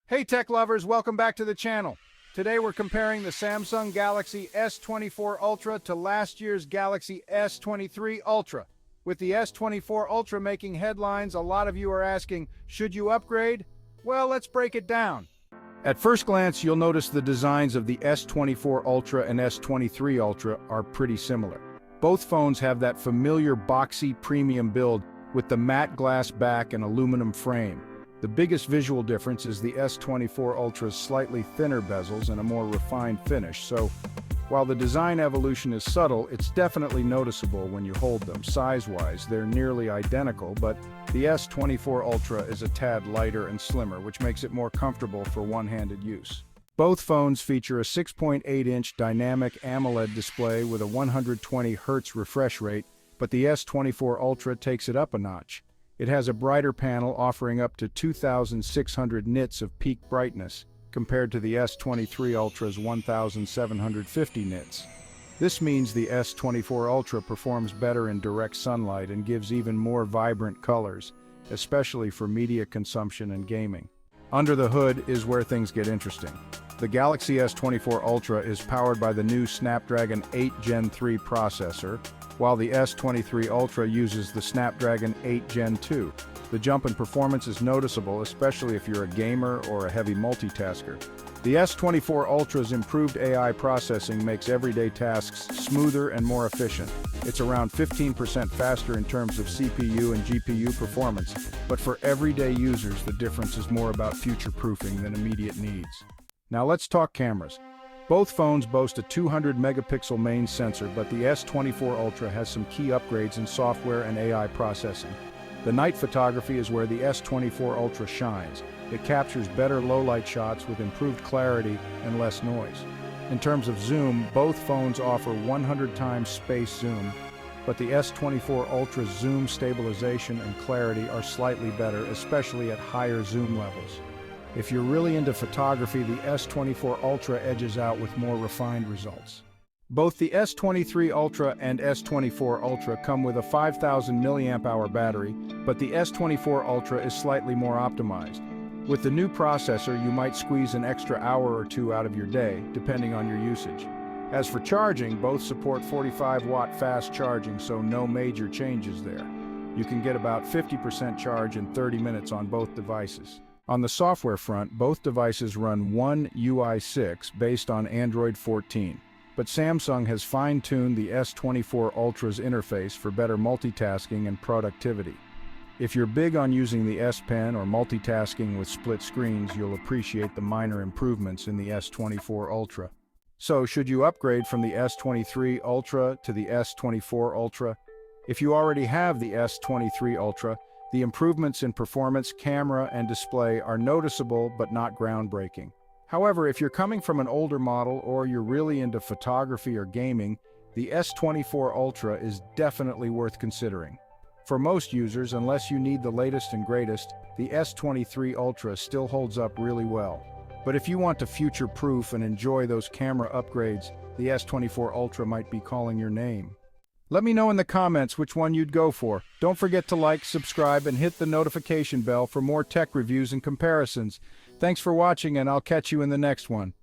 Hey tech lovers, welcome back to the channel. Today we're comparing the Samsung Galaxy S24 Ultra to last year's Galaxy S23 Ultra. With the S24 Ultra making headlines, a lot of you are asking, should you upgrade? Well, let's break it down. At first glance, you'll notice the designs of the S24 Ultra and S23 Ultra are pretty similar. Both phones have that familiar boxy premium build with the matte glass back and aluminum frame. The biggest visual difference is the S24 Ultra's slightly thinner bezels and a more refined finish, so while the design evolution is subtle, it's definitely noticeable when you hold them. Size-wise, they're nearly identical, but the S24 Ultra is a tad lighter and slimmer, which makes it more comfortable for one-handed use. Both phones feature a 6.8-inch dynamic AMOLED display with a 120 Hz refresh rate, but the S24 Ultra takes it up a notch. It has a brighter panel offering up to 2,600 nits of peak brightness, compared to the S23 Ultra's 1,750 nits. This means the S24 Ultra performs better in direct sunlight and gives even more vibrant colors, especially for media consumption and gaming. Under the hood is where things get interesting. The Galaxy S24 Ultra is powered by the new Snapdragon 8 Gen 3 processor, while the S23 Ultra uses the Snapdragon 8 Gen 2. The jump in performance is noticeable, especially if you're a gamer or a heavy multitasker. The S24 Ultra's improved AI processing makes everyday tasks smoother and more efficient. It's around 15% faster in terms of CPU and GPU performance, but for everyday users, the difference is more about future-proofing than immediate needs. Now let's talk cameras. Both phones boast a 200-megapixel main sensor, but the S24 Ultra has some key upgrades in software and AI processing. The night photography is where the S24 Ultra shines. It captures better low-light shots with improved clarity and less noise. In terms of zoom, both phones offer 100 times space zoom, but the S24 Ultra's zoom stabilization and clarity are slightly better, especially at higher zoom levels. If you're really into photography, the S24 Ultra edges out with more refined results. Both the S23 Ultra and S24 Ultra come with a 5,000 mAh battery, but the S24 Ultra is slightly more optimized. With the new processor, you might squeeze an extra hour or two out of your day, depending on your usage. As for charging, both support 45-watt fast charging, so no major changes there. You can get about 50% charge in 30 minutes on both devices. On the software front, both devices run One UI 6 based on Android 14, but Samsung has fine-tuned the S24 Ultra's interface for better multitasking and productivity. If you're big on using the S Pen or multitasking with split screens, you'll appreciate the minor improvements in the S24 Ultra. So, should you upgrade from the S23 Ultra to the S24 Ultra? If you already have the S23 Ultra, the improvements in performance, camera, and display are noticeable but not groundbreaking. However, if you're coming from an older model or you're really into photography or gaming, the S24 Ultra is definitely worth considering. For most users, unless you need the latest and greatest, the S23 Ultra still holds up really well. But if you want to future-proof and enjoy those camera upgrades, the S24 Ultra might be calling your name. Let me know in the comments which one you'd go for. Don't forget to like, subscribe, and hit the notification bell for more tech reviews and comparisons. Thanks for watching, and I'll catch you in the next one.